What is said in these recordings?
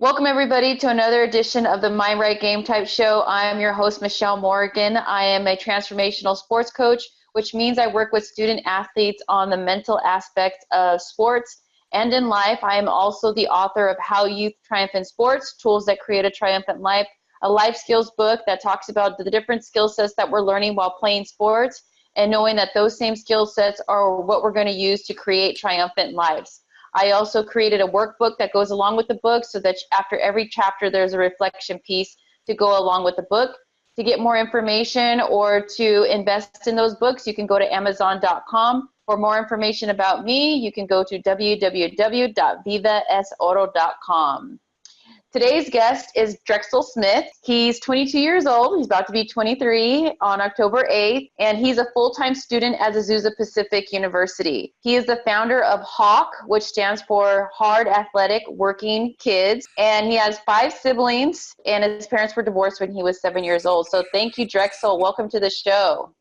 Welcome everybody to another edition of the Mind Right Game Type Show. I am your host, Michelle Morgan. I am a transformational sports coach, which means I work with student athletes on the mental aspect of sports and in life. I am also the author of How Youth Triumph in Sports, Tools That Create a Triumphant Life, a life skills book that talks about the different skill sets that we're learning while playing sports and knowing that those same skill sets are what we're going to use to create triumphant lives. I also created a workbook that goes along with the book so that after every chapter there's a reflection piece to go along with the book. To get more information or to invest in those books, you can go to Amazon.com. For more information about me, you can go to www.vivasoro.com. Today's guest is Drexel Smith. He's 22 years old. He's about to be 23 on October 8th, and he's a full-time student at Azusa Pacific University. He is the founder of H.A.W.K, which stands for Hard Athletic Working Kids, and he has 5 siblings, and his parents were divorced when he was 7 years old. So thank you, Drexel. Welcome to the show.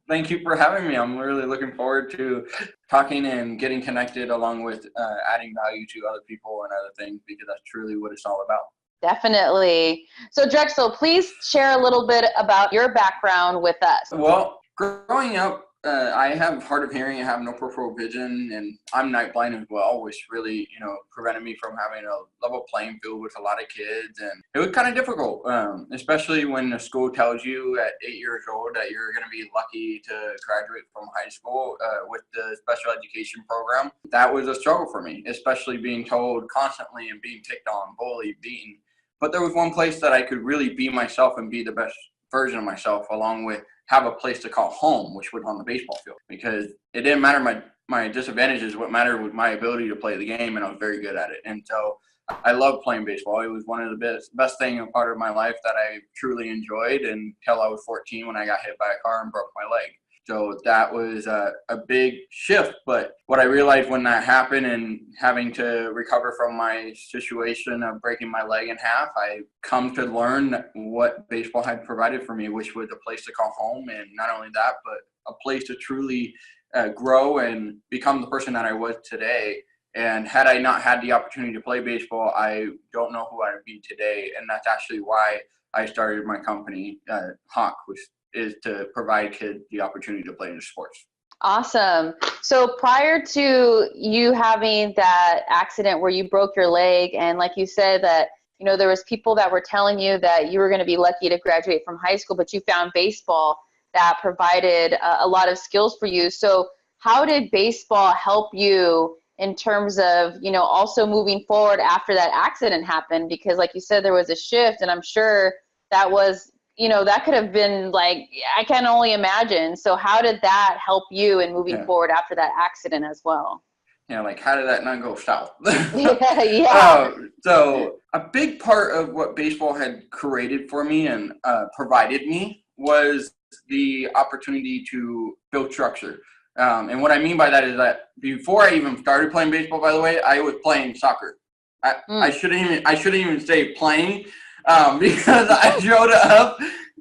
Thank you for having me. I'm really looking forward to talking and getting connected along with adding value to other people and other things, because that's truly what it's all about. Definitely. So Drexel, please share a little bit about your background with us. Well, growing up, I have hard of hearing. I have no peripheral vision, and I'm night blind as well, which really, prevented me from having a level playing field with a lot of kids. And it was kind of difficult, especially when the school tells you at 8 years old that you're going to be lucky to graduate from high school with the special education program. That was a struggle for me, especially being told constantly and being picked on, bullied, beaten. But there was one place that I could really be myself and be the best version of myself, along with have a place to call home, which was on the baseball field, because it didn't matter my disadvantages. What mattered was my ability to play the game, and I was very good at it. And so I loved playing baseball. It was one of the best thing and part of my life that I truly enjoyed until I was 14 when I got hit by a car and broke my leg. So that was a big shift. But what I realized when that happened and having to recover from my situation of breaking my leg in half, I come to learn what baseball had provided for me, which was a place to call home. And not only that, but a place to truly grow and become the person that I was today. And had I not had the opportunity to play baseball, I don't know who I would be today. And that's actually why I started my company, H.A.W.K, which is to provide kids the opportunity to play in sports. Awesome. So prior to you having that accident where you broke your leg, and like you said that, there was people that were telling you that you were going to be lucky to graduate from high school, but you found baseball that provided a lot of skills for you. So how did baseball help you in terms of, also moving forward after that accident happened? Because like you said, there was a shift, and I'm sure that was, that could have been like, I can only imagine. So how did that help you in moving forward after that accident as well? Yeah, like how did that not go south? Yeah. So a big part of what baseball had created for me and provided me was the opportunity to build structure. And what I mean by that is that before I even started playing baseball, by the way, I was playing soccer. I shouldn't even say playing. Because I showed up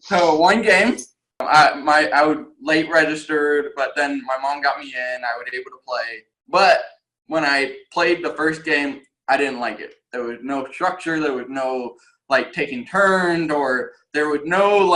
to one game. I was late registered, but then my mom got me in. I was able to play. But when I played the first game, I didn't like it. There was no structure. There was no, taking turns, or there was no,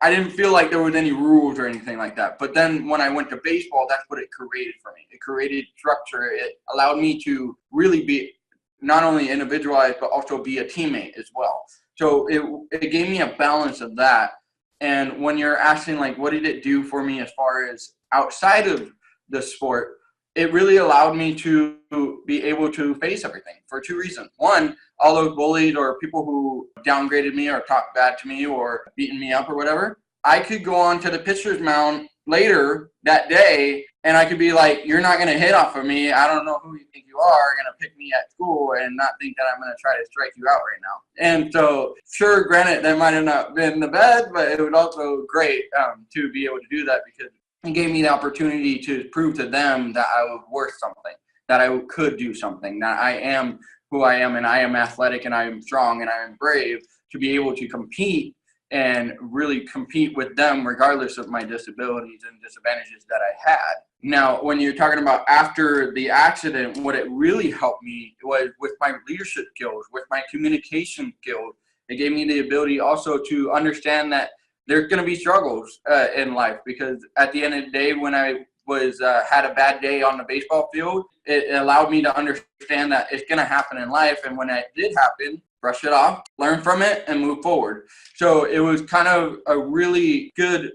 I didn't feel like there was any rules or anything like that. But then when I went to baseball, that's what it created for me. It created structure. It allowed me to really be not only individualized, but also be a teammate as well. So it gave me a balance of that. And when you're asking, what did it do for me as far as outside of the sport, it really allowed me to be able to face everything for 2 reasons. One, all those bullied or people who downgraded me or talked bad to me or beaten me up or whatever, I could go on to the pitcher's mound later that day, and I could be like, you're not going to hit off of me. I don't know who you think you are going to pick me at school and not think that I'm going to try to strike you out right now. And so, sure, granted, that might have not been the best, but it was also great to be able to do that, because it gave me the opportunity to prove to them that I was worth something, that I could do something, that I am who I am, and I am athletic, and I am strong, and I am brave to be able to compete and really compete with them regardless of my disabilities and disadvantages that I had. Now, when you're talking about after the accident, what it really helped me was with my leadership skills, with my communication skills. It gave me the ability also to understand that there's going to be struggles in life, because at the end of the day, when I was had a bad day on the baseball field, it allowed me to understand that it's going to happen in life. And when it did happen, brush it off, learn from it, and move forward. So it was kind of a really good,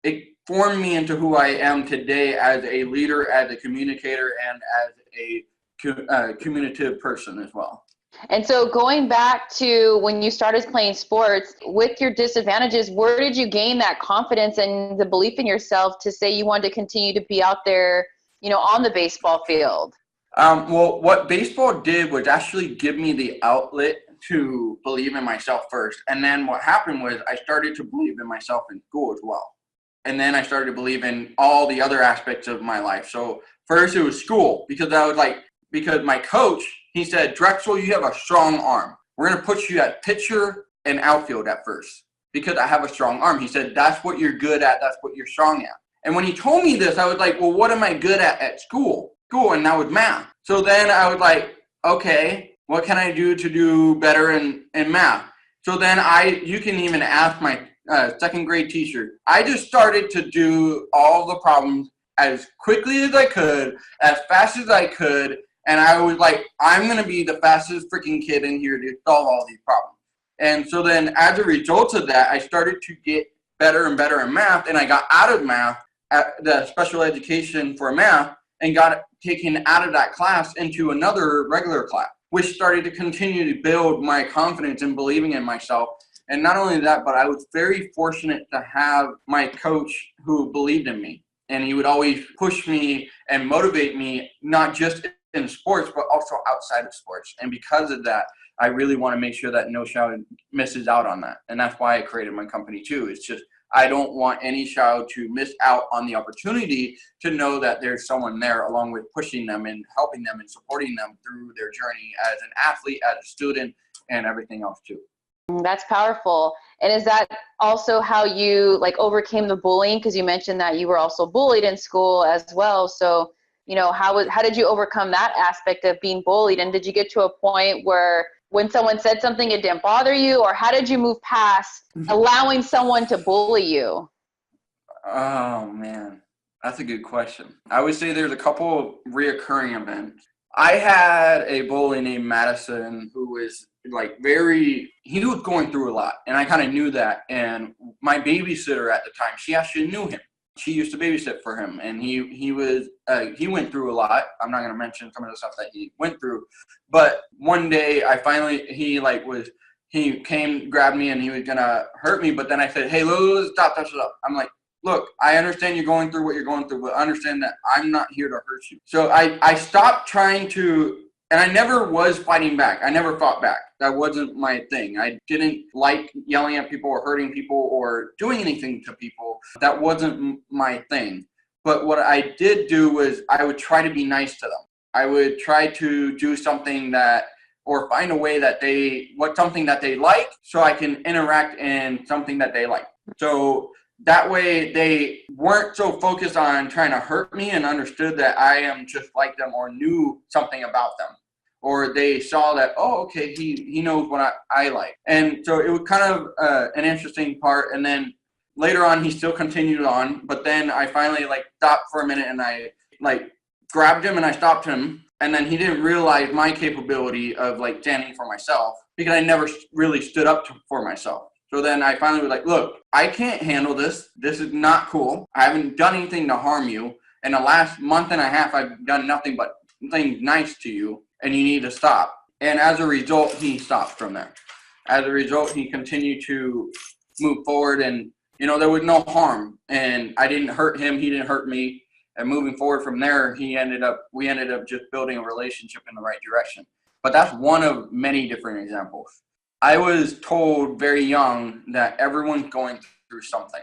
it formed me into who I am today as a leader, as a communicator, and as a communicative person as well. And so going back to when you started playing sports, with your disadvantages, where did you gain that confidence and the belief in yourself to say you wanted to continue to be out there, on the baseball field? Well, what baseball did was actually give me the outlet to believe in myself first. And then what happened was I started to believe in myself in school as well. And then I started to believe in all the other aspects of my life. So first it was school, because my coach, he said, Drexel, you have a strong arm. We're going to put you at pitcher and outfield at first because I have a strong arm. He said, that's what you're good at. That's what you're strong at. And when he told me this, I was like, well, what am I good at school? And that was math. So then I was like, okay, what can I do to do better in math? So then you can even ask my second grade teacher. I just started to do all the problems as quickly as I could, as fast as I could. And I was like, I'm going to be the fastest freaking kid in here to solve all these problems. And so then as a result of that, I started to get better and better in math. And I got out of math, at the special education for math, and got taken out of that class into another regular class, which started to continue to build my confidence in believing in myself. And not only that, but I was very fortunate to have my coach who believed in me. And he would always push me and motivate me, not just in sports, but also outside of sports. And because of that, I really want to make sure that no child misses out on that. And that's why I created my company too. It's just, I don't want any child to miss out on the opportunity to know that there's someone there, along with pushing them and helping them and supporting them through their journey as an athlete, as a student, and everything else too. That's powerful. And is that also how you overcame the bullying? Because you mentioned that you were also bullied in school as well. So, how did you overcome that aspect of being bullied? And did you get to a point where when someone said something, it didn't bother you? Or how did you move past allowing someone to bully you? Oh, man. That's a good question. I would say there's a couple of reoccurring events. I had a bully named Madison who was he was going through a lot. And I kind of knew that. And my babysitter at the time, she actually knew him. She used to babysit for him, and he went through a lot. I'm not going to mention some of the stuff that he went through, but one day he came, grabbed me, and he was going to hurt me. But then I said, hey, stop. I'm like, look, I understand you're going through what you're going through, but understand that I'm not here to hurt you. So I stopped trying to, and I never was fighting back. I never fought back. That wasn't my thing. I didn't like yelling at people or hurting people or doing anything to people. That wasn't my thing. But what I did do was I would try to be nice to them. I would try to do something or find a way that something that they like, so I can interact in something that they like. So that way they weren't so focused on trying to hurt me and understood that I am just like them or knew something about them. Or they saw that, oh, okay, he knows what I like. And so it was kind of an interesting part. And then later on, he still continued on. But then I finally stopped for a minute, and I grabbed him and I stopped him. And then he didn't realize my capability of standing for myself, because I never really stood up for myself. So then I finally was like, look, I can't handle this. This is not cool. I haven't done anything to harm you. In the last month and a half, I've done nothing but things nice to you, and you need to stop. And as a result, he stopped from there. As a result, he continued to move forward, and there was no harm. And I didn't hurt him. He didn't hurt me. And moving forward from there, we ended up just building a relationship in the right direction. But that's one of many different examples. I was told very young that everyone's going through something.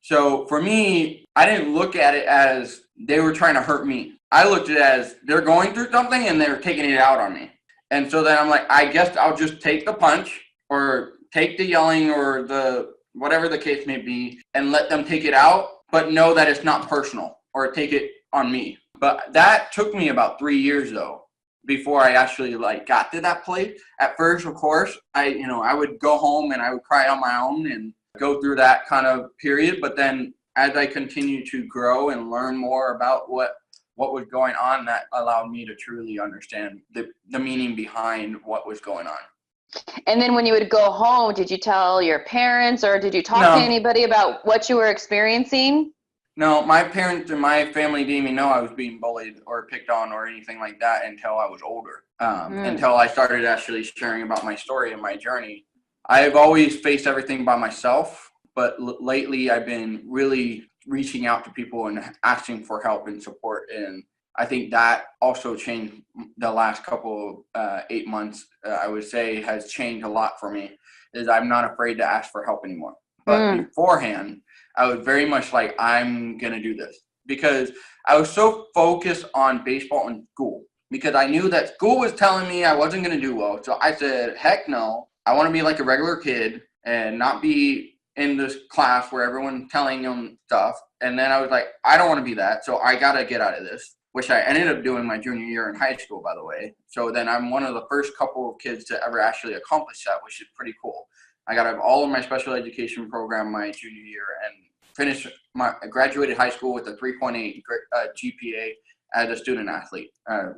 So for me, I didn't look at it as they were trying to hurt me. I looked at it as they're going through something and they're taking it out on me. And so then I'm like, I guess I'll just take the punch or take the yelling or the whatever the case may be, and let them take it out, but know that it's not personal or take it on me. But that took me about 3 years though, before I actually like got to that place. At first, of course, I would go home and I would cry on my own and go through that kind of period. But then as I continued to grow and learn more about what was going on, that allowed me to truly understand the meaning behind what was going on. And then when you would go home, did you tell your parents or did you talk to No. anybody about what you were experiencing? No, my parents and my family didn't even know I was being bullied or picked on or anything like that until I was older, until I started actually sharing about my story and my journey. I've always faced everything by myself, but lately I've been really reaching out to people and asking for help and support. And I think that also changed the last couple 8 months, I would say has changed a lot for me, is I'm not afraid to ask for help anymore. But beforehand, I was very much like, I'm going to do this, because I was so focused on baseball and school, because I knew that school was telling me I wasn't going to do well. So I said, heck no, I want to be like a regular kid and not be in this class where everyone's telling them stuff. And then I was like, I don't want to be that. So I got to get out of this, which I ended up doing my junior year in high school, by the way. So then I'm one of the first couple of kids to ever actually accomplish that, which is pretty cool. I got all of my special education program my junior year and I graduated high school with a 3.8 GPA as a student athlete,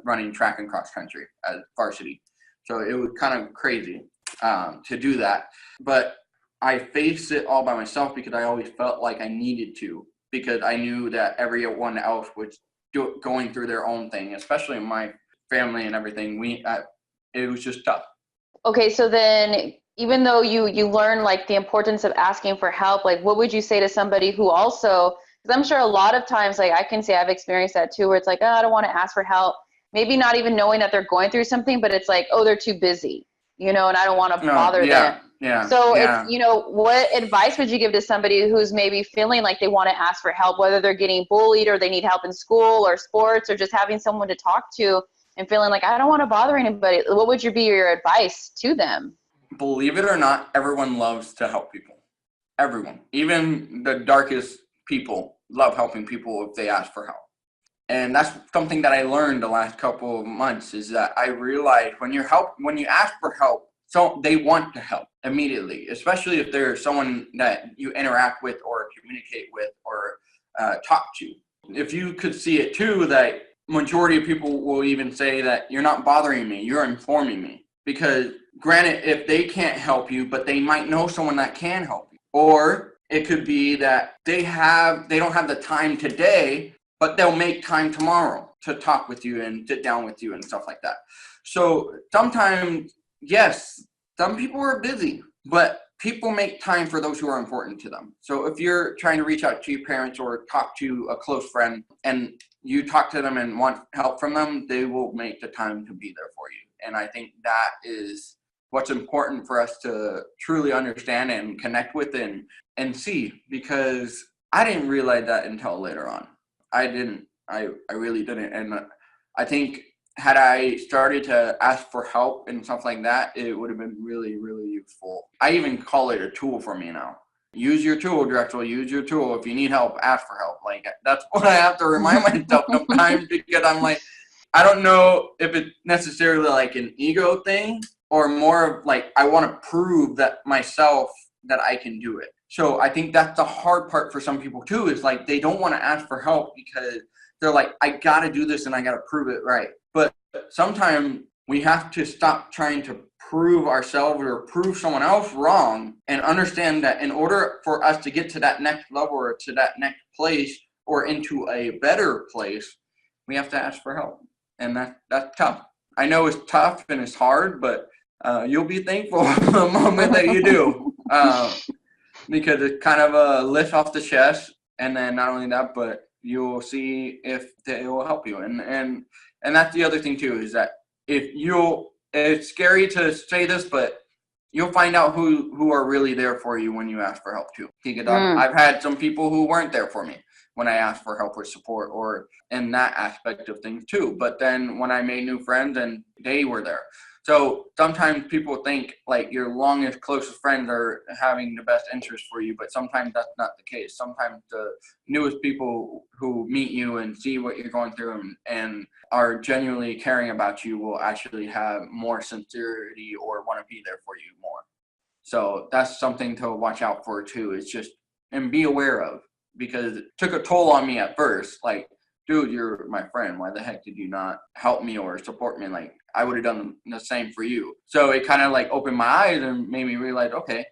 running track and cross country as varsity. So it was kind of crazy to do that. But I faced it all by myself because I always felt like I needed to, because I knew that everyone else was going through their own thing, especially in my family and everything. It was just tough. Okay, so then even though you learn like the importance of asking for help, like what would you say to somebody who also, because I'm sure a lot of times, like I can say I've experienced that too, where it's like, oh, I don't want to ask for help, maybe not even knowing that they're going through something, but it's like, oh, they're too busy, and I don't want to bother them. Yeah. So it's, what advice would you give to somebody who's maybe feeling like they want to ask for help, whether they're getting bullied or they need help in school or sports or just having someone to talk to and feeling like, I don't want to bother anybody? What would be your advice to them? Believe it or not, everyone loves to help people. Everyone, even the darkest people, love helping people if they ask for help. And that's something that I learned the last couple of months, is that I realized when you ask for help, so they want to help immediately, especially if there's someone that you interact with or communicate with or talk to. If you could see it too, that majority of people will even say that you're not bothering me, you're informing me. Because granted, if they can't help you, but they might know someone that can help you. Or it could be that they don't have the time today, but they'll make time tomorrow to talk with you and sit down with you and stuff like that. So sometimes, yes, some people are busy, but people make time for those who are important to them. So if you're trying to reach out to your parents or talk to a close friend and you talk to them and want help from them, they will make the time to be there for you. And I think that is what's important for us to truly understand and connect with and see, because I didn't realize that until later on. I really didn't. And I think had I started to ask for help and stuff like that, it would have been really, really useful. I even call it a tool for me now. Use your tool, Drexel. Use your tool. If you need help, ask for help. Like, that's what I have to remind myself sometimes, because I'm like, I don't know if it's necessarily like an ego thing or more of like, I want to prove that myself that I can do it. So I think that's the hard part for some people too, is like, they don't want to ask for help because they're like, I got to do this and I got to prove it right. But sometimes we have to stop trying to prove ourselves or prove someone else wrong and understand that in order for us to get to that next level or to that next place or into a better place, we have to ask for help. And that's tough. I know it's tough and it's hard, but you'll be thankful the moment that you do, because it's kind of a lift off the chest. And then not only that, but you'll see if it will help you. And that's the other thing too, is that it's scary to say this, but you'll find out who are really there for you when you ask for help too. I've had some people who weren't there for me when I asked for help or support or in that aspect of things too. But then when I made new friends and they were there. So sometimes people think like your longest, closest friends are having the best interest for you, but sometimes that's not the case. Sometimes the newest people who meet you and see what you're going through and are genuinely caring about you will actually have more sincerity or want to be there for you more. So that's something to watch out for too. It's just, and be aware of, because it took a toll on me at first. Like, dude, you're my friend. Why the heck did you not help me or support me? Like, I would have done the same for you. So it kind of like opened my eyes and made me realize, okay,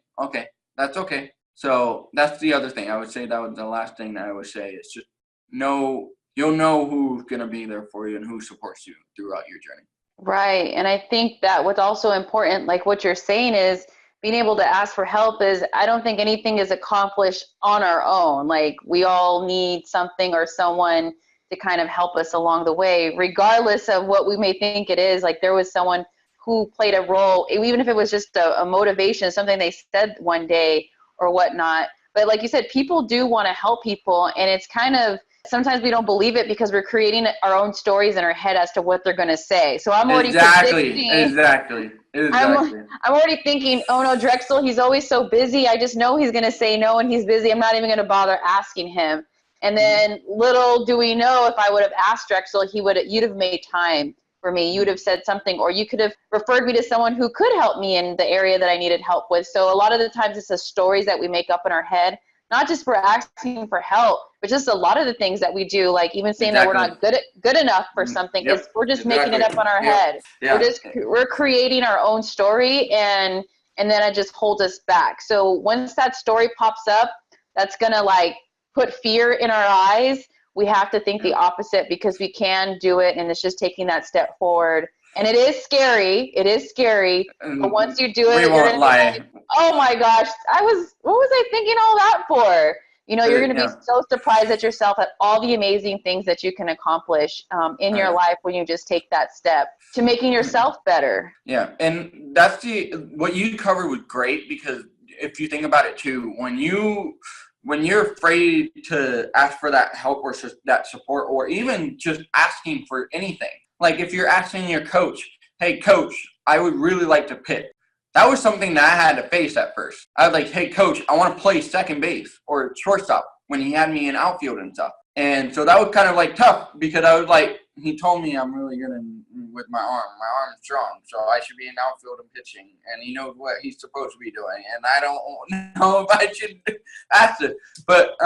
that's okay. So that's the other thing. I would say that was the last thing that I would say is just you'll know who's going to be there for you and who supports you throughout your journey. Right. And I think that what's also important, like what you're saying, is being able to ask for help. Is, I don't think anything is accomplished on our own. Like, we all need something or someone to kind of help us along the way, regardless of what we may think it is. Like, there was someone who played a role, even if it was just a motivation, something they said one day or whatnot. But like you said, people do want to help people, and it's kind of, sometimes we don't believe it because we're creating our own stories in our head as to what they're going to say. So I'm already predicting. Exactly. I'm already thinking, oh no, Drexel, he's always so busy. I just know he's going to say no, and he's busy. I'm not even going to bother asking him. And then little do we know, if I would have asked Drexel, you'd have made time for me. You would have said something, or you could have referred me to someone who could help me in the area that I needed help with. So a lot of the times it's the stories that we make up in our head, not just for asking for help, but just a lot of the things that we do, like even saying that we're not good enough for something, is we're just making it up on our head. We're creating our own story, and then it just holds us back. So once that story pops up, that's gonna like put fear in our eyes. We have to think the opposite, because we can do it, and it's just taking that step forward. And it is scary. But once you do it, you're gonna be like, oh my gosh, what was I thinking all that for? You know, you're going to be so surprised at yourself at all the amazing things that you can accomplish in your life when you just take that step to making yourself better. Yeah, and that's what you covered was great, because if you think about it too, when you're afraid to ask for that help or that support, or even just asking for anything, like if you're asking your coach, hey coach, I would really like to pitch. That was something that I had to face at first. I was like, hey, coach, I want to play second base or shortstop, when he had me in outfield and stuff. And so that was kind of like tough, because I was like, he told me I'm really good with my arm. My arm's strong, so I should be in outfield and pitching. And he knows what he's supposed to be doing. And I don't know if I should ask it. But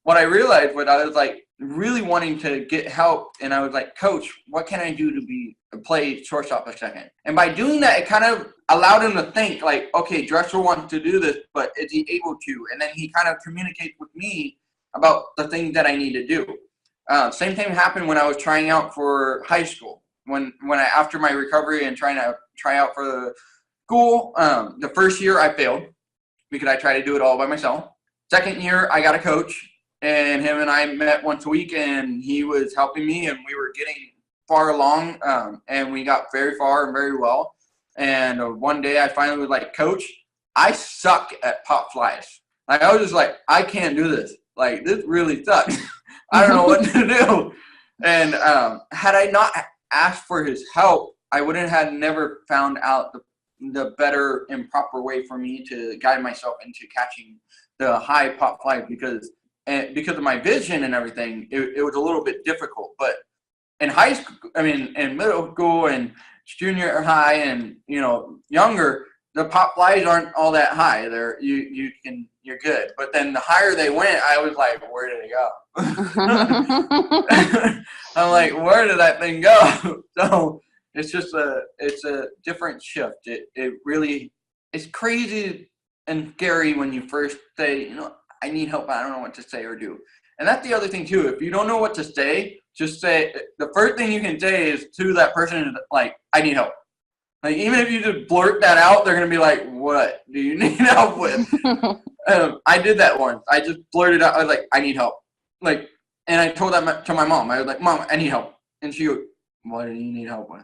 what I realized was I was like really wanting to get help. And I was like, coach, what can I do to play shortstop a second? And by doing that, it kind of allowed him to think like, okay, Drexel wants to do this, but is he able to? And then he kind of communicates with me about the things that I need to do. Same thing happened when I was trying out for high school. When after my recovery and trying to try out for the school, the first year I failed because I tried to do it all by myself. Second year I got a coach, and him and I met once a week, and he was helping me, and we were getting far along, and we got very far and very well. And one day I finally was like, coach, I suck at pop flies. Like, I was just like, I can't do this. Like, this really sucks. I don't know what to do. And had I not asked for his help, I wouldn't have never found out the better and proper way for me to guide myself into catching the high pop flies, because of my vision and everything, it was a little bit difficult. But in high school, in middle school and junior high and, younger, the pop flies aren't all that high. You're good. But then the higher they went, I was like, where did it go? I'm like, where did that thing go? So it's just it's a different shift. It really, it's crazy and scary when you first say, I need help. I don't know what to say or do. And that's the other thing too. If you don't know what to say, just say, the first thing you can say is to that person, like, I need help. Like, even if you just blurt that out, they're going to be like, what do you need help with? I did that once. I just blurted out. I was like, I need help. Like, and I told that to my mom. I was like, Mom, I need help. And she goes, what do you need help with?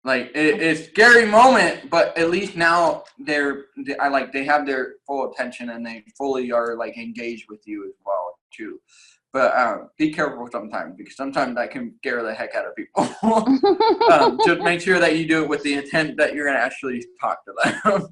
Like, it's a scary moment, but at least now they have their full attention, and they fully are like engaged with you as well too. But be careful sometimes, because sometimes that can scare the heck out of people. Just make sure that you do it with the intent that you're going to actually talk to them.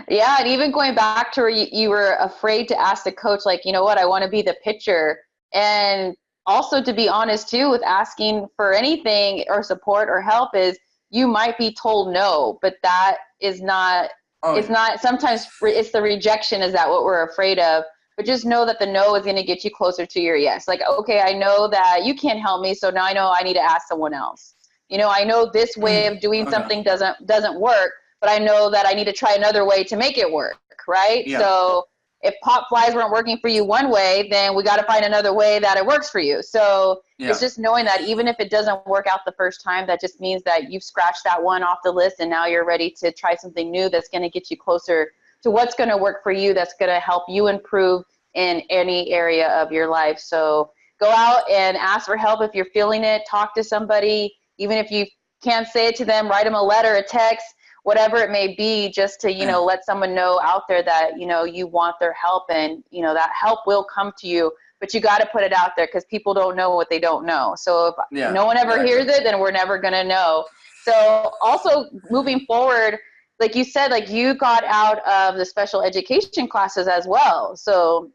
Yeah, and even going back to where you were afraid to ask the coach, like, you know what, I want to be the pitcher. And also, to be honest too, with asking for anything or support or help, is you might be told no, but that is not, it's not, sometimes it's the rejection, is that what we're afraid of. But just know that the no is going to get you closer to your yes. Like, okay, I know that you can't help me, so now I know I need to ask someone else. You know, I know this way of doing something doesn't work, but I know that I need to try another way to make it work, right? Yeah. So if pop flies weren't working for you one way, then we got to find another way that it works for you. So it's just knowing that even if it doesn't work out the first time, that just means that you've scratched that one off the list, and now you're ready to try something new that's going to get you closer to what's going to work for you, that's going to help you improve in any area of your life. So go out and ask for help if you're feeling it. Talk to somebody, even if you can't say it to them, write them a letter, a text, whatever it may be, just to, you know, let someone know out there that, you know, you want their help, and, you know, that help will come to you, but you got to put it out there, because people don't know what they don't know. So if no one ever hears it, then we're never going to know. So also moving forward, like you said, like you got out of the special education classes as well. So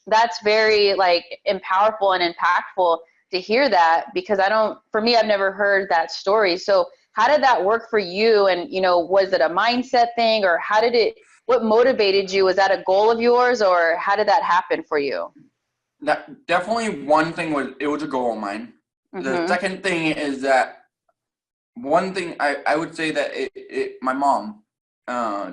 that's very like powerful and impactful to hear that, because for me, I've never heard that story. So how did that work for you? And, you know, was it a mindset thing, or what motivated you? Was that a goal of yours, or how did that happen for you? That definitely, one thing was, it was a goal of mine. The second thing is that one thing I would say that my mom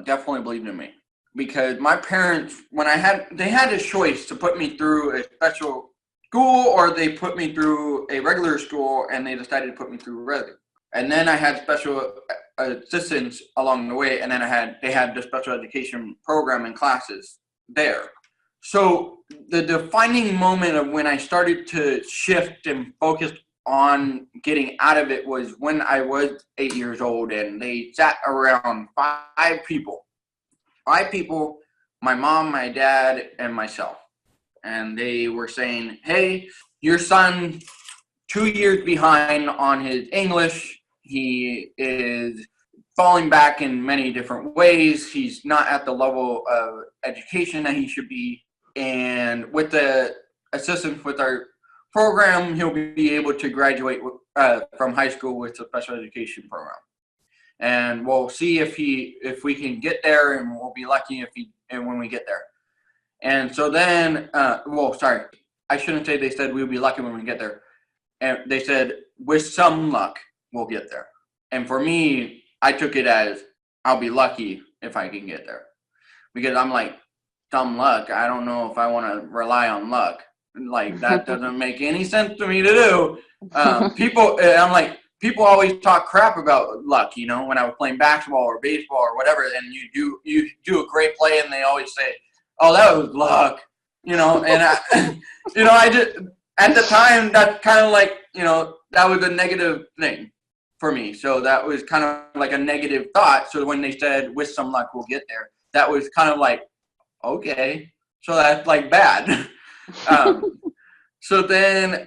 definitely believed in me, because my parents, when they had a choice to put me through a special school or they put me through a regular school, and they decided to put me through a regular. And then I had special assistants along the way, and then they had the special education program and classes there. So the defining moment of when I started to shift and focus on getting out of it was when I was 8 years old, and they sat around five people, my mom, my dad, and myself. And they were saying, hey, your son 2 years behind on his English. He is falling back in many different ways. He's not at the level of education that he should be. And with the assistance with our program, he'll be able to graduate from high school with a special education program. And we'll see if we can get there, and we'll be lucky when we get there. And so then, I shouldn't say they said we'll be lucky when we get there. And they said, with some luck, we'll get there. And for me, I took it as, I'll be lucky if I can get there. Because I'm like, some luck, I don't know if I want to rely on luck. Like, that doesn't make any sense to me to do. People always talk crap about luck, you know, when I was playing basketball or baseball or whatever, and you do a great play, and they always say, oh, that was luck, you know. And I just, at the time, that's kind of like, you know, that was a negative thing for me. So that was kind of like a negative thought. So when they said, with some luck, we'll get there, that was kind of like, okay, so that's like bad. So then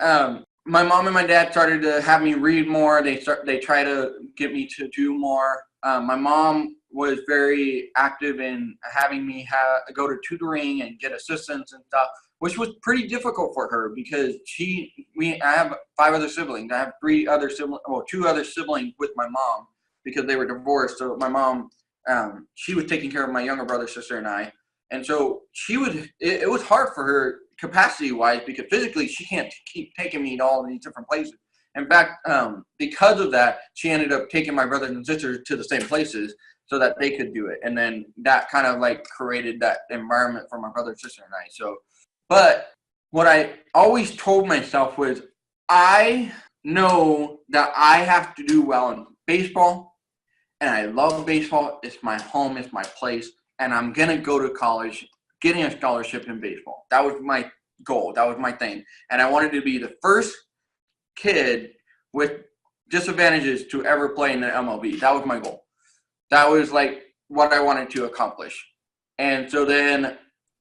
my mom and my dad started to have me read more. They try to get me to do more. My mom was very active in having me go to tutoring and get assistance and stuff, which was pretty difficult for her, because I have 5 other siblings. I have 2 other siblings with my mom, because they were divorced. So my mom, she was taking care of my younger brother, sister, and I. And so it was hard for her capacity-wise, because physically she can't keep taking me to all these different places. In fact, because of that, she ended up taking my brothers and sisters to the same places so that they could do it. And then that kind of like created that environment for my brother, sister, and I. So, but what I always told myself was, I know that I have to do well in baseball, and I love baseball. It's my home, it's my place, and I'm going to go to college getting a scholarship in baseball. That was my goal. That was my thing. And I wanted to be the first kid with disadvantages to ever play in the MLB. That was my goal. That was like what I wanted to accomplish. And so then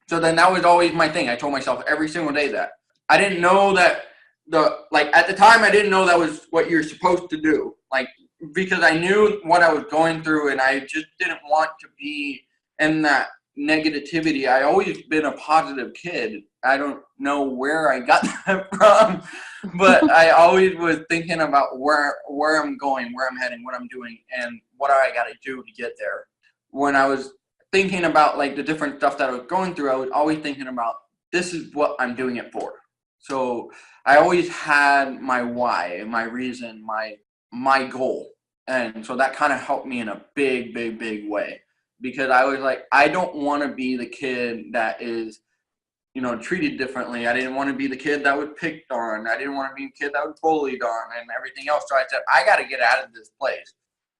So then that was always my thing. I told myself every single day that. I didn't know that at the time, I didn't know that was what you're supposed to do. Like, because I knew what I was going through and I just didn't want to be in that negativity. I always been a positive kid. I don't know where I got that from, but I always was thinking about where I'm going, where I'm heading, what I'm doing, and what I got to do to get there. When I was thinking about like the different stuff that I was going through, I was always thinking about, this is what I'm doing it for. So I always had my why, my reason, my goal. And so that kind of helped me in a big, big, big way, because I was like, I don't want to be the kid that is, treated differently. I didn't want to be the kid that was picked on. I didn't want to be the kid that was bullied on and everything else. So I said, I got to get out of this place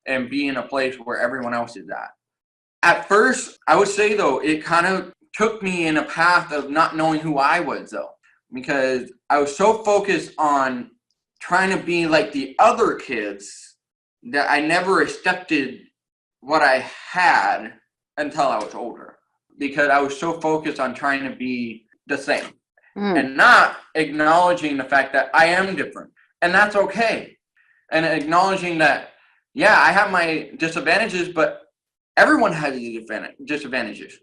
and be in a place where everyone else is at. At first, I would say, though, it kind of took me in a path of not knowing who I was, though, because I was so focused on trying to be like the other kids that I never accepted what I had until I was older, because I was so focused on trying to be the same and not acknowledging the fact that I am different, and that's okay. And acknowledging that, yeah, I have my disadvantages, but everyone has disadvantages.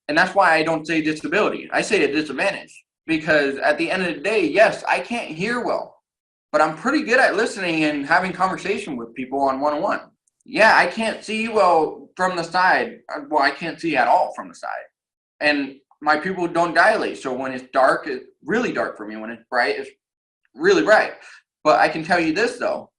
And that's why I don't say disability. I say a disadvantage, because at the end of the day, yes, I can't hear well, but I'm pretty good at listening and having conversation with people on one-on-one. Yeah, I can't see well from the side. Well, I can't see at all from the side. And my pupils don't dilate. So when it's dark, it's really dark for me. When it's bright, it's really bright. But I can tell you this, though.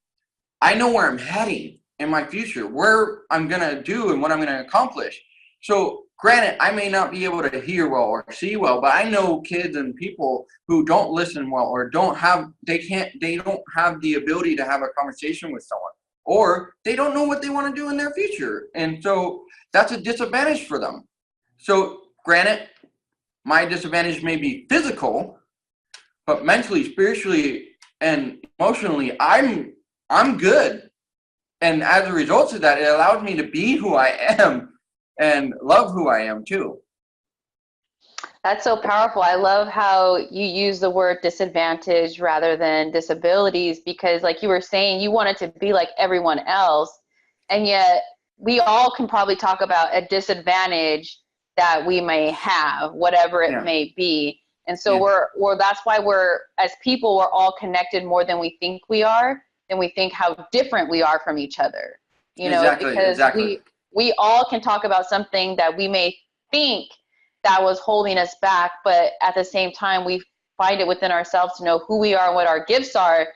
I know where I'm heading in my future, where I'm going to do and what I'm going to accomplish. So granted, I may not be able to hear well or see well, but I know kids and people who don't listen well or they don't have the ability to have a conversation with someone, or they don't know what they want to do in their future. And so that's a disadvantage for them. So granted, my disadvantage may be physical, but mentally, spiritually, and emotionally, I'm good. And as a result of that, it allows me to be who I am and love who I am too. That's so powerful. I love how you use the word disadvantage rather than disabilities, because like you were saying, you wanted to be like everyone else. And yet we all can probably talk about a disadvantage that we may have, whatever it may be. And so that's why as people, we're all connected more than we think we are, and we think how different we are from each other, because we all can talk about something that we may think that was holding us back, but at the same time, we find it within ourselves to know who we are and what our gifts are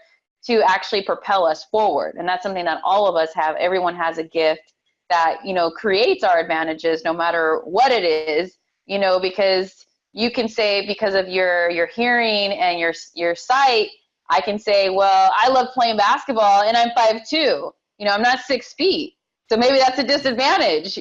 to actually propel us forward. And that's something that all of us have. Everyone has a gift that, creates our advantages no matter what it is, because you can say, because of your hearing and your sight, I can say, well, I love playing basketball and I'm 5'2". I'm not 6 feet. So maybe that's a disadvantage,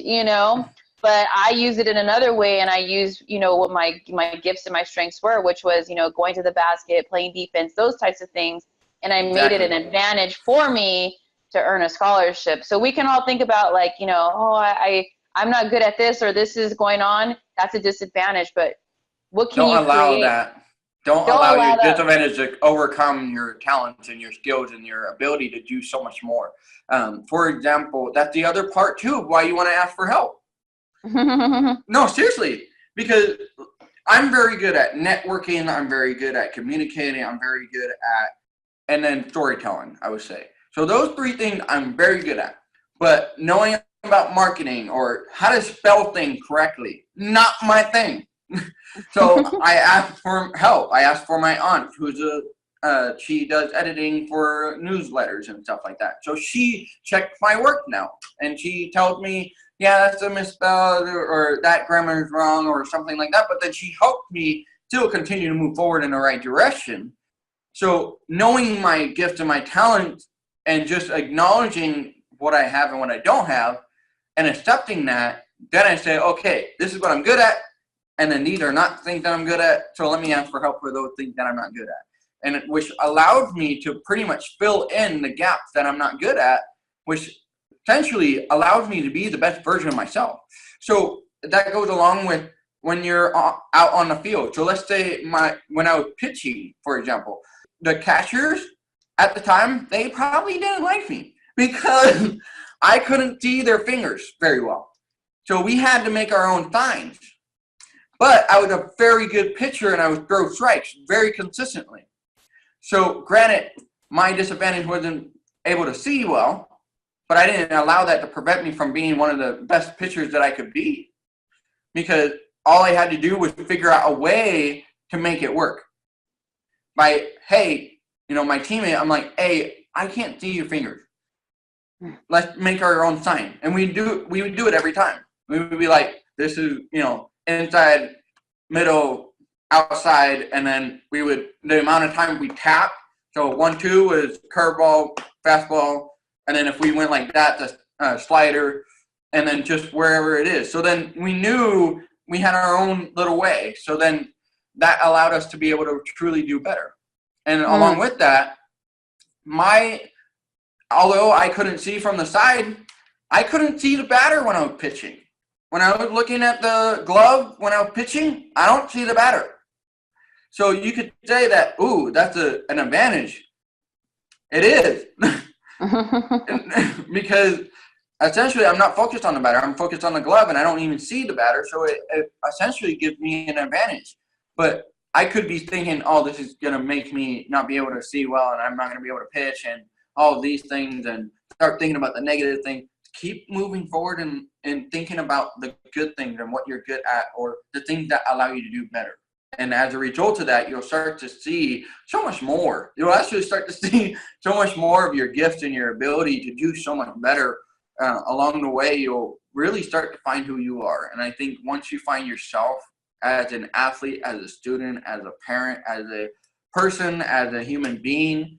but I use it in another way. And I use, what my gifts and my strengths were, which was, going to the basket, playing defense, those types of things. And I made it an advantage for me to earn a scholarship. So we can all think about like, I'm not good at this, or this is going on. That's a disadvantage, but what can you create? Don't allow your disadvantage to overcome your talents and your skills and your ability to do so much more. For example, that's the other part too of why you want to ask for help. No, seriously, because I'm very good at networking. I'm very good at communicating. I'm very good at, and then storytelling, I would say. So those 3 things I'm very good at. But knowing about marketing or how to spell things correctly, not my thing. So I asked for help. I asked for my aunt, who's she does editing for newsletters and stuff like that. So she checked my work now, and she tells me, yeah, that's a misspell, or that grammar is wrong, or something like that. But then she helped me still continue to move forward in the right direction. So knowing my gifts and my talents and just acknowledging what I have and what I don't have and accepting that, then I say, okay, this is what I'm good at. And then these are not things that I'm good at, so let me ask for help for those things that I'm not good at. And which allowed me to pretty much fill in the gaps that I'm not good at, which essentially allows me to be the best version of myself. So that goes along with when you're out on the field. So let's say when I was pitching, for example, the catchers at the time, they probably didn't like me because I couldn't see their fingers very well. So we had to make our own signs. But I was a very good pitcher, and I would throw strikes very consistently. So granted, my disadvantage wasn't able to see well, but I didn't allow that to prevent me from being one of the best pitchers that I could be, because all I had to do was figure out a way to make it work. By, hey, my teammate, I'm like, hey, I can't see your fingers. Let's make our own sign. And we would do it every time. We would be like, this is, inside, middle, outside, and then the amount of time we tap. So 1-2 was curveball, fastball, and then if we went like that, the slider, and then just wherever it is. So then we knew we had our own little way. So then that allowed us to be able to truly do better. And along with that, although I couldn't see from the side, I couldn't see the batter when I was pitching. When I was looking at the glove when I was pitching, I don't see the batter. So you could say that, ooh, that's an advantage. It is. Because essentially I'm not focused on the batter. I'm focused on the glove, and I don't even see the batter. So it essentially gives me an advantage. But I could be thinking, oh, this is going to make me not be able to see well, and I'm not going to be able to pitch, and all of these things, and start thinking about the negative thing. Keep moving forward and thinking about the good things and what you're good at, or the things that allow you to do better. And as a result of that, you'll start to see so much more. You'll actually start to see so much more of your gifts and your ability to do so much better. Along the way, you'll really start to find who you are. And I think once you find yourself as an athlete, as a student, as a parent, as a person, as a human being,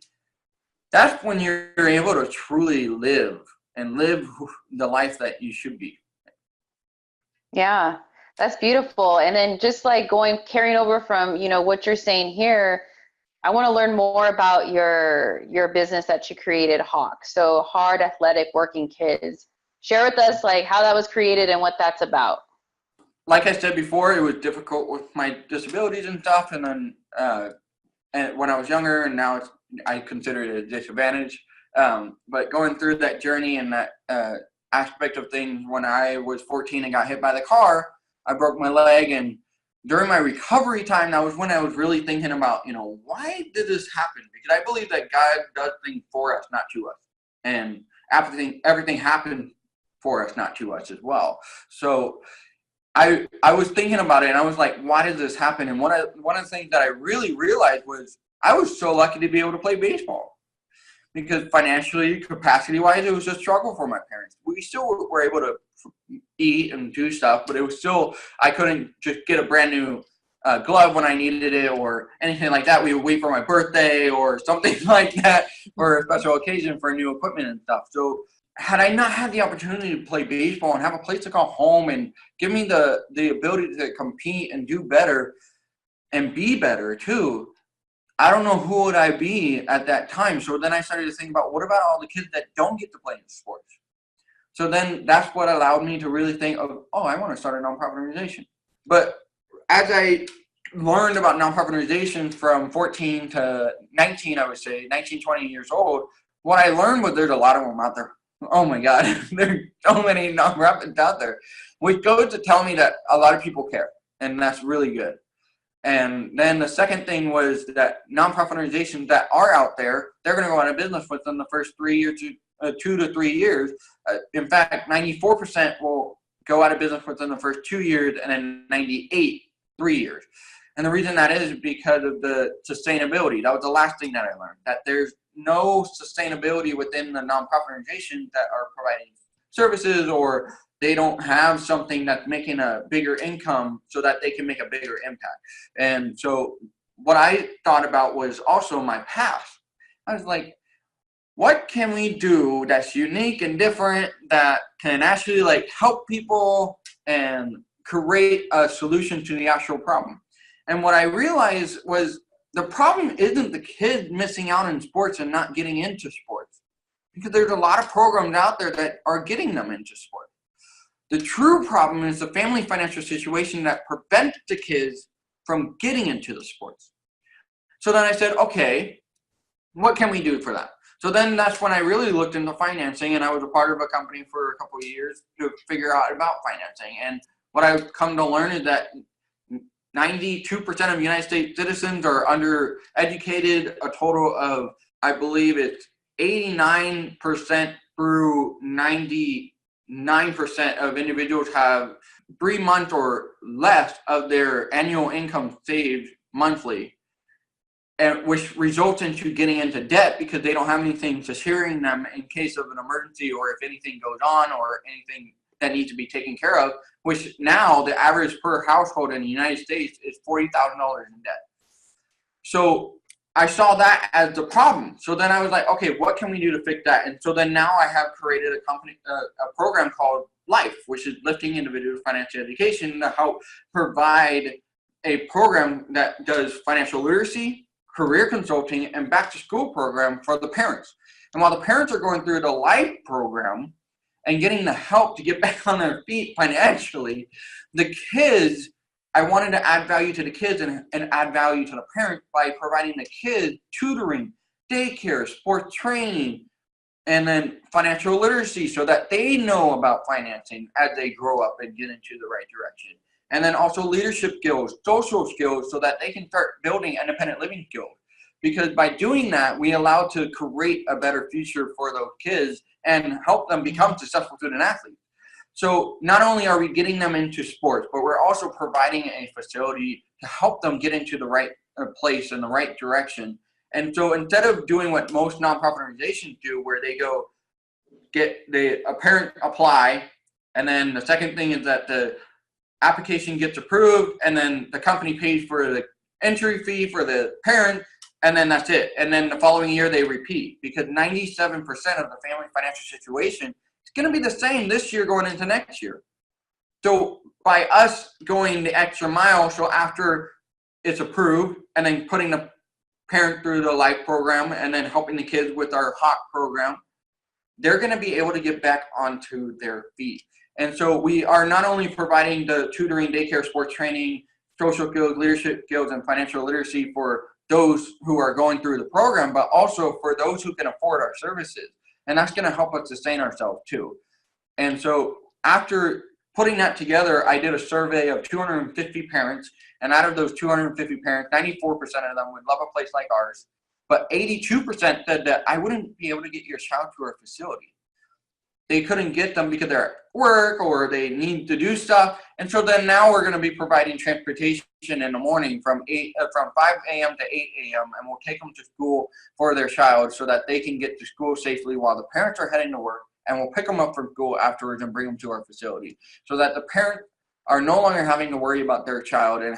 that's when you're able to truly live the life that you should be. Yeah, that's beautiful. And then just like carrying over from, what you're saying here, I want to learn more about your business that you created, H.A.W.K. So Hard Athletic Working Kids. Share with us how that was created and what that's about. Like I said before, it was difficult with my disabilities and stuff. And then and when I was younger, and now I consider it a disadvantage. But going through that journey and that aspect of things, when I was 14 and got hit by the car, I broke my leg. And during my recovery time, that was when I was really thinking about, why did this happen? Because I believe that God does things for us, not to us. And everything happened for us, not to us as well. So I was thinking about it, and I was like, why did this happen? And one of the things that I really realized was I was so lucky to be able to play baseball. Because financially, capacity-wise, it was a struggle for my parents. We still were able to eat and do stuff, but it was still, I couldn't just get a brand new glove when I needed it or anything like that. We would wait for my birthday or something like that for a special occasion for new equipment and stuff. So had I not had the opportunity to play baseball and have a place to call home and give me the ability to compete and do better and be better too, I don't know who would I be at that time. So then I started to think about, what about all the kids that don't get to play in sports? So then that's what allowed me to really think of, I want to start a nonprofit organization. But as I learned about nonprofit organizations from 14 to 19, I would say, 19, 20 years old, what I learned was there's a lot of them out there. Oh my God, there's so many nonprofits out there, which goes to tell me that a lot of people care, and that's really good. And then the second thing was that nonprofit organizations that are out there, they're going to go out of business within the first 3 years, 2 to 3 years. In fact, 94% will go out of business within the first 2 years, and then 98, 3 years. And the reason that is because of the sustainability. That was the last thing that I learned, that there's no sustainability within the nonprofit organizations that are providing services, or they don't have something that's making a bigger income so that they can make a bigger impact. And so what I thought about was also my past. I was like, what can we do that's unique and different that can actually help people and create a solution to the actual problem? And what I realized was the problem isn't the kids missing out in sports and not getting into sports, because there's a lot of programs out there that are getting them into sports. The true problem is the family financial situation that prevents the kids from getting into the sports. So then I said, okay, what can we do for that? So then that's when I really looked into financing, and I was a part of a company for a couple of years to figure out about financing. And what I've come to learn is that 92% of United States citizens are undereducated. A total of, I believe it's 89% through 99% of individuals have 3 months or less of their annual income saved monthly, and which results into getting into debt because they don't have anything securing them in case of an emergency or if anything goes on or anything that needs to be taken care of, which now the average per household in the United States is $40,000 in debt. So I saw that as the problem. So then I was like, okay, what can we do to fix that? And so then now I have created a program called L.I.F.E, which is Lifting Individual Financial Education, to help provide a program that does financial literacy, career consulting, and back-to-school program for the parents. And while the parents are going through the L.I.F.E program and getting the help to get back on their feet financially, the kids, I wanted to add value to the kids and add value to the parents by providing the kids tutoring, daycare, sports training, and then financial literacy so that they know about financing as they grow up and get into the right direction. And then also leadership skills, social skills, so that they can start building independent living skills. Because by doing that, we allow to create a better future for those kids and help them become successful student athletes. So not only are we getting them into sports, but we're also providing a facility to help them get into the right place in the right direction. And so instead of doing what most nonprofit organizations do, where they go a parent apply, and then the second thing is that the application gets approved, and then the company pays for the entry fee for the parent, and then that's it. And then the following year they repeat, because 97% of the family financial situation is going to be the same this year going into next year. So by us going the extra mile, so after it's approved and then putting the parent through the L.I.F.E program and then helping the kids with our H.A.W.K program, they're going to be able to get back onto their feet. And so we are not only providing the tutoring, daycare, sports training, social skills, leadership skills, and financial literacy for those who are going through the program, but also for those who can afford our services. And that's going to help us sustain ourselves too. And so after putting that together, I did a survey of 250 parents. And out of those 250 parents, 94% of them would love a place like ours. But 82% said that I wouldn't be able to get your child to our facility. They couldn't get them because they're at work or they need to do stuff. And so then now we're going to be providing transportation in the morning from 5 a.m. to 8 a.m. And we'll take them to school for their child so that they can get to school safely while the parents are heading to work. And we'll pick them up from school afterwards and bring them to our facility so that the parents are no longer having to worry about their child and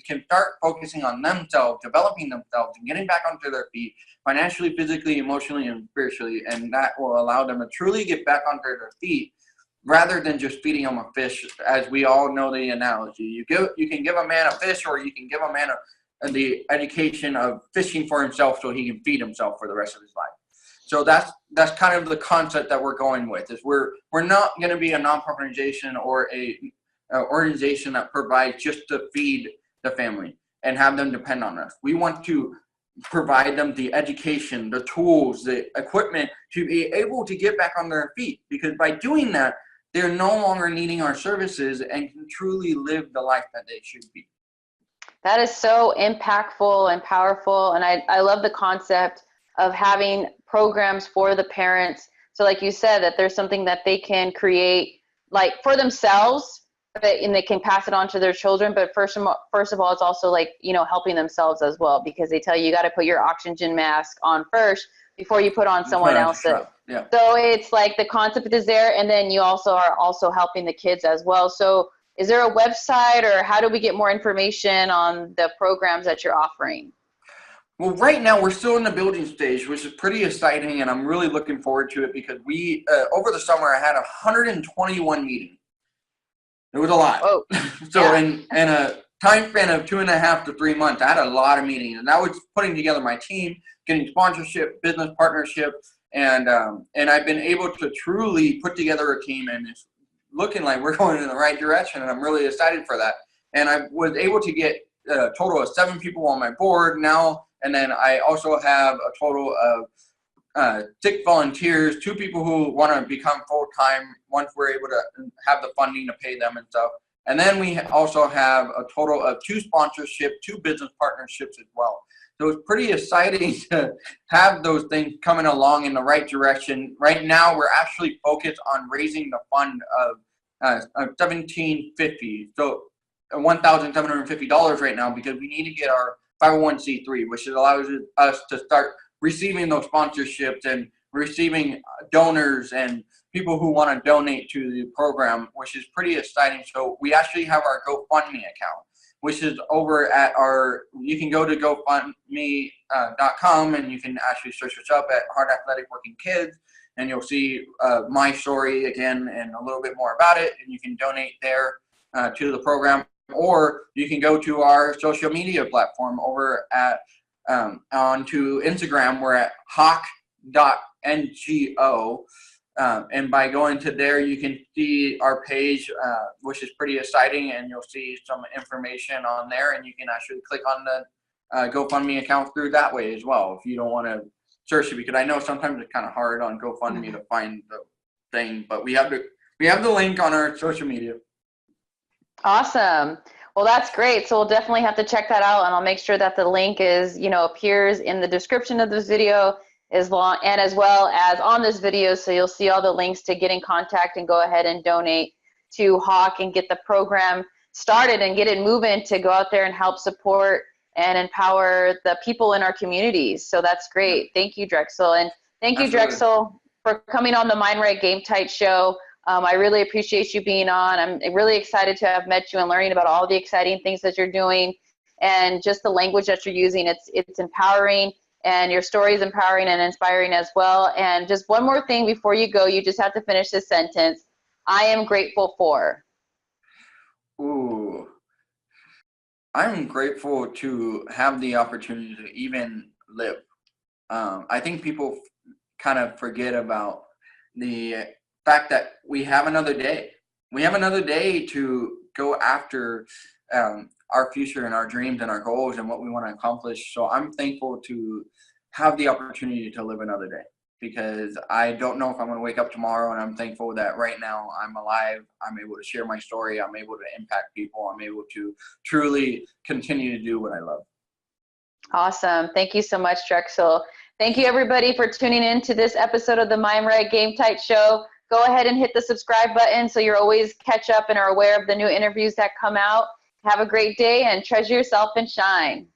can start focusing on themselves, developing themselves, and getting back onto their feet financially, physically, emotionally, and spiritually. And that will allow them to truly get back onto their feet rather than just feeding them a fish. As we all know the analogy, you can give a man a fish, or you can give a man the education of fishing for himself so he can feed himself for the rest of his life. So that's kind of the concept that we're going with. Is we're not going to be a nonprofit organization or a organization that provides just to feed the family and have them depend on us. We want to provide them the education, the tools, the equipment to be able to get back on their feet, because by doing that, they're no longer needing our services and can truly live the life that they should be. That is so impactful and powerful. And I love the concept of having programs for the parents. So like you said, that there's something that they can create like for themselves, and they can pass it on to their children. But first of all, it's also like, helping themselves as well, because they tell you got to put your oxygen mask on first before you put on someone else's. Yeah. So it's like the concept is there, and then you also are helping the kids as well. So is there a website, or how do we get more information on the programs that you're offering? Well, right now we're still in the building stage, which is pretty exciting, and I'm really looking forward to it because we over the summer I had 121 meetings. It was a lot. Oh, so yeah. in a time span of 2.5 to 3 months, I had a lot of meetings, and I was putting together my team, getting sponsorship, business partnership, and I've been able to truly put together a team, and it's looking like we're going in the right direction, and I'm really excited for that. And I was able to get a total of 7 people on my board now, and then I also have a total of 6 volunteers, 2 people who want to become full-time once we're able to have the funding to pay them and stuff. And then we also have a total of 2 sponsorships, 2 business partnerships as well. So it's pretty exciting to have those things coming along in the right direction. Right now, we're actually focused on raising the fund of $1,750, so $1,750 right now, because we need to get our 501c3, which allows us to start receiving those sponsorships and receiving donors and people who want to donate to the program, which is pretty exciting. So we actually have our GoFundMe account, which is over at you can go to GoFundMe.com and you can actually search us up at Hard Athletic Working Kids, and you'll see my story again and a little bit more about it, and you can donate there to the program. Or you can go to our social media platform over at onto Instagram. We're at H.A.W.K, and by going to there, you can see our page, which is pretty exciting, and you'll see some information on there, and you can actually click on the GoFundMe account through that way as well, if you don't want to search it, because I know sometimes it's kind of hard on GoFundMe to find the thing, but we have the link on our social media. Awesome. Well, that's great. So we'll definitely have to check that out, and I'll make sure that the link is, appears in the description of this video as well as on this video. So you'll see all the links to get in contact and go ahead and donate to H.A.W.K and get the program started and get it moving to go out there and help support and empower the people in our communities. So that's great. Thank you, Drexel. And thank you, Drexel, for coming on the Mind Right Game Tight show. I really appreciate you being on. I'm really excited to have met you and learning about all the exciting things that you're doing and just the language that you're using. It's empowering, and your story is empowering and inspiring as well. And just one more thing before you go, you just have to finish this sentence. I am grateful for. Ooh. I'm grateful to have the opportunity to even live. I think people kind of forget about the fact that we have another day. We have another day to go after our future and our dreams and our goals and what we want to accomplish. So I'm thankful to have the opportunity to live another day, because I don't know if I'm going to wake up tomorrow, and I'm thankful that right now I'm alive. I'm able to share my story. I'm able to impact people. I'm able to truly continue to do what I love. Awesome. Thank you so much, Drexel. Thank you, everybody, for tuning in to this episode of the Mind Right Game Tight show. Go ahead and hit the subscribe button so you're always catch up and are aware of the new interviews that come out. Have a great day and treasure yourself and shine.